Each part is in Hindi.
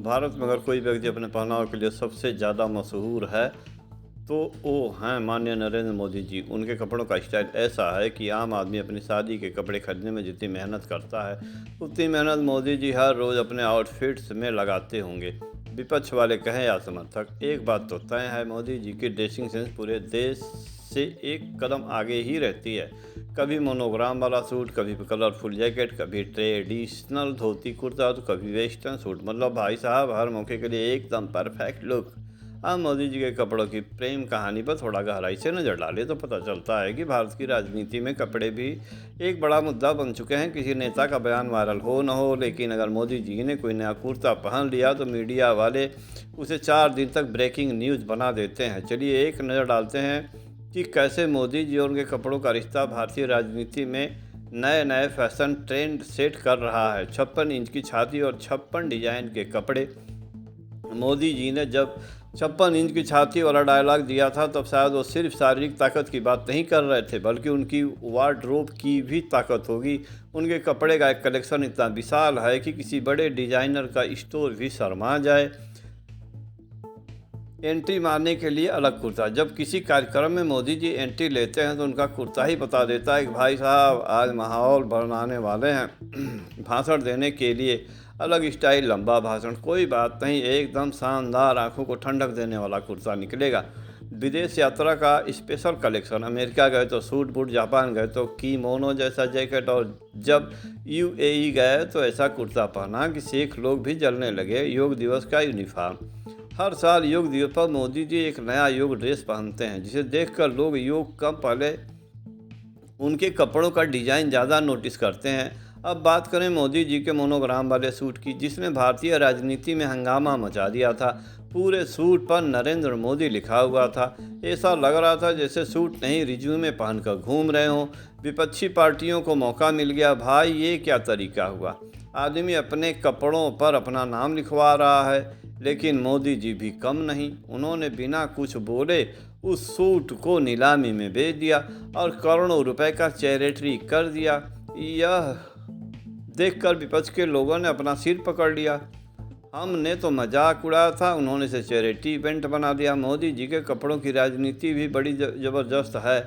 भारत में अगर कोई व्यक्ति अपने पहनावे के लिए सबसे ज़्यादा मशहूर है तो वो हैं माननीय नरेंद्र मोदी जी। उनके कपड़ों का स्टाइल ऐसा है कि आम आदमी अपनी शादी के कपड़े खरीदने में जितनी मेहनत करता है उतनी मेहनत मोदी जी हर रोज़ अपने आउटफिट्स में लगाते होंगे। विपक्ष वाले कहें या समर्थक, एक बात तो तय है, मोदी जी की ड्रेसिंग सेंस पूरे देश से एक कदम आगे ही रहती है। कभी मोनोग्राम वाला सूट, कभी कलरफुल जैकेट, कभी ट्रेडिशनल धोती कुर्ता तो कभी वेस्टर्न सूट। मतलब भाई साहब हर मौके के लिए एकदम परफेक्ट लुक। अब मोदी जी के कपड़ों की प्रेम कहानी पर थोड़ा गहराई से नज़र डालें तो पता चलता है कि भारत की राजनीति में कपड़े भी एक बड़ा मुद्दा बन चुके हैं। किसी नेता का बयान वायरल हो न हो, लेकिन अगर मोदी जी ने कोई नया कुर्ता पहन लिया तो मीडिया वाले उसे 4 दिन तक ब्रेकिंग न्यूज़ बना देते हैं। चलिए एक नज़र डालते हैं कि कैसे मोदी जी और उनके कपड़ों का रिश्ता भारतीय राजनीति में नए नए फैशन ट्रेंड सेट कर रहा है। 56 इंच की छाती और 56 डिजाइन के कपड़े। मोदी जी ने जब 56 इंच की छाती वाला डायलॉग दिया था तब शायद वो सिर्फ शारीरिक ताकत की बात नहीं कर रहे थे, बल्कि उनकी वार्डरोब की भी ताकत होगी। उनके कपड़े का एक कलेक्शन इतना विशाल है कि किसी बड़े डिजाइनर का स्टोर भी शर्मा जाए। एंट्री मारने के लिए अलग कुर्ता। जब किसी कार्यक्रम में मोदी जी एंट्री लेते हैं तो उनका कुर्ता ही बता देता है कि भाई साहब आज माहौल बनाने वाले हैं। भाषण देने के लिए अलग स्टाइल, लंबा भाषण, कोई बात नहीं, एकदम शानदार, आंखों को ठंडक देने वाला कुर्ता निकलेगा। विदेश यात्रा का स्पेशल कलेक्शन। अमेरिका गए तो सूट बूट, जापान गए तो कीमोनो जैसा जैकेट, और जब यूएई गए तो ऐसा कुर्ता पहना कि सिख लोग भी जलने लगे। योग दिवस का यूनिफॉर्म। हर साल योग दिवस पर मोदी जी एक नया योग ड्रेस पहनते हैं, जिसे देखकर लोग योग कम पहले उनके कपड़ों का डिज़ाइन ज़्यादा नोटिस करते हैं। अब बात करें मोदी जी के मोनोग्राम वाले सूट की, जिसने भारतीय राजनीति में हंगामा मचा दिया था। पूरे सूट पर नरेंद्र मोदी लिखा हुआ था। ऐसा लग रहा था जैसे सूट नहीं रिज्यूमे पहनकर घूम रहे हों। विपक्षी पार्टियों को मौका मिल गया। भाई ये क्या तरीका हुआ, आदमी अपने कपड़ों पर अपना नाम लिखवा रहा है। लेकिन मोदी जी भी कम नहीं, उन्होंने बिना कुछ बोले उस सूट को नीलामी में बेच दिया और करोड़ों रुपए का चैरिटी कर दिया। यह देखकर विपक्ष के लोगों ने अपना सिर पकड़ लिया। हमने तो मजाक उड़ाया था, उन्होंने इसे चैरिटी इवेंट बना दिया। मोदी जी के कपड़ों की राजनीति भी बड़ी ज़बरदस्त है।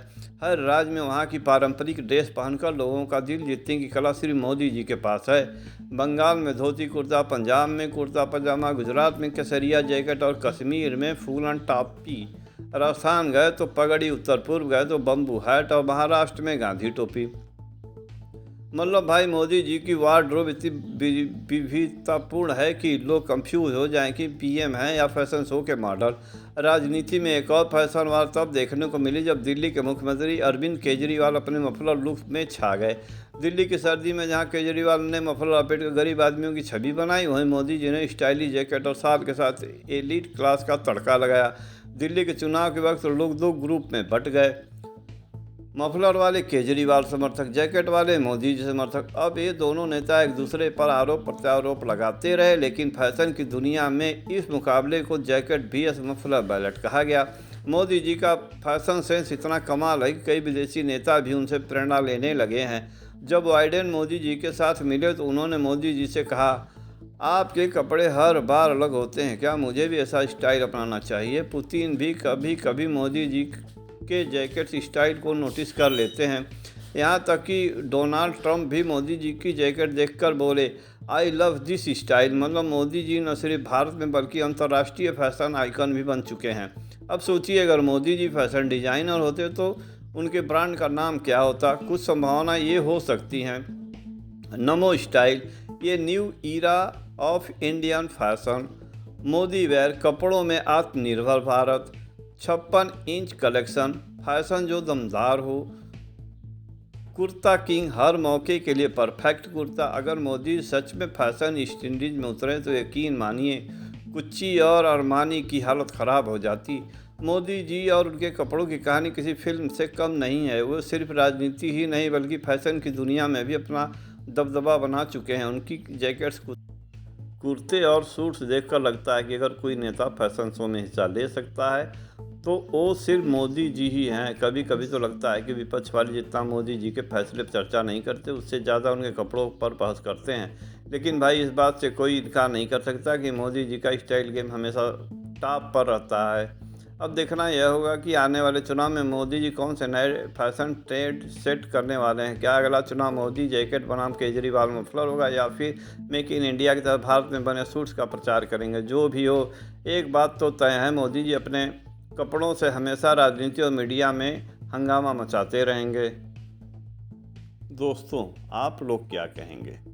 हर राज्य में वहाँ की पारंपरिक ड्रेस पहनकर लोगों का दिल जीतने की कला सिर्फ मोदी जी के पास है। बंगाल में धोती कुर्ता, पंजाब में कुर्ता पजामा, गुजरात में केसरिया जैकेट और कश्मीर में फूलन टोपी। राजस्थान गए तो पगड़ी, उत्तर पूर्व गए तो बम्बू हैट और महाराष्ट्र में गांधी टोपी। मतलब भाई मोदी जी की वार्डरोब इतनी विविधतापूर्ण है कि लोग कंफ्यूज हो जाएं कि पीएम हैं या फैशन शो के मॉडल। राजनीति में एक और फैशन वार तब देखने को मिली जब दिल्ली के मुख्यमंत्री अरविंद केजरीवाल अपने मफलर लुक में छा गए। दिल्ली की सर्दी में जहां केजरीवाल ने मफलर लपेट कर गरीब आदमियों की छवि बनाई, वहीं मोदी जी ने स्टाइलिश जैकेट और साल के साथ एलीट क्लास का तड़का लगाया। दिल्ली के चुनाव के वक्त लोग 2 ग्रुप में बंट गए, मफलर वाले केजरीवाल समर्थक, जैकेट वाले मोदी जी समर्थक। अब ये दोनों नेता एक दूसरे पर आरोप प्रत्यारोप लगाते रहे, लेकिन फैशन की दुनिया में इस मुकाबले को जैकेट vs मफलर बैलेट कहा गया। मोदी जी का फैशन सेंस इतना कमाल है कि कई विदेशी नेता भी उनसे प्रेरणा लेने लगे हैं। जब बाइडेन मोदी जी के साथ मिले तो उन्होंने मोदी जी से कहा, आपके कपड़े हर बार अलग होते हैं, क्या मुझे भी ऐसा स्टाइल अपनाना चाहिए। पुतिन भी कभी कभी मोदी जी के जैकेट स्टाइल को नोटिस कर लेते हैं। यहाँ तक कि डोनाल्ड ट्रंप भी मोदी जी की जैकेट देखकर बोले, आई लव दिस स्टाइल। मतलब मोदी जी न सिर्फ भारत में बल्कि अंतर्राष्ट्रीय फैशन आइकन भी बन चुके हैं। अब सोचिए अगर मोदी जी फैशन डिजाइनर होते तो उनके ब्रांड का नाम क्या होता। कुछ संभावना ये हो सकती हैं। नमो स्टाइल, ये new era of Indian fashion. Modi wear, कपड़ों में आत्मनिर्भर भारत। 56 इंच कलेक्शन, फैशन जो दमदार हो। कुर्ता किंग, हर मौके के लिए परफेक्ट कुर्ता। अगर मोदी सच में फैशन स्टैंडर्ड में उतरे तो यकीन मानिए गुच्ची और अरमानी की हालत ख़राब हो जाती। मोदी जी और उनके कपड़ों की कहानी किसी फिल्म से कम नहीं है। वो सिर्फ राजनीति ही नहीं बल्कि फैशन की दुनिया में भी अपना दबदबा बना चुके हैं। उनकी जैकेट्स, कुर्ते और सूट्स देखकर लगता है कि अगर कोई नेता फैशन शो में हिस्सा ले सकता है तो वो सिर्फ मोदी जी ही हैं। कभी कभी तो लगता है कि विपक्ष वाले जितना मोदी जी के फैसले पर चर्चा नहीं करते, उससे ज़्यादा उनके कपड़ों पर बहस करते हैं। लेकिन भाई इस बात से कोई इनकार नहीं कर सकता कि मोदी जी का स्टाइल गेम हमेशा टॉप पर रहता है। अब देखना यह होगा कि आने वाले चुनाव में मोदी जी कौन से नए फैशन ट्रेंड सेट करने वाले हैं। क्या अगला चुनाव मोदी जैकेट बनाम केजरीवाल मफलर होगा, या फिर मेक इन इंडिया की तरह भारत में बने सूट्स का प्रचार करेंगे। जो भी हो, एक बात तो तय है, मोदी जी अपने कपड़ों से हमेशा राजनीति और मीडिया में हंगामा मचाते रहेंगे। दोस्तों, आप लोग क्या कहेंगे?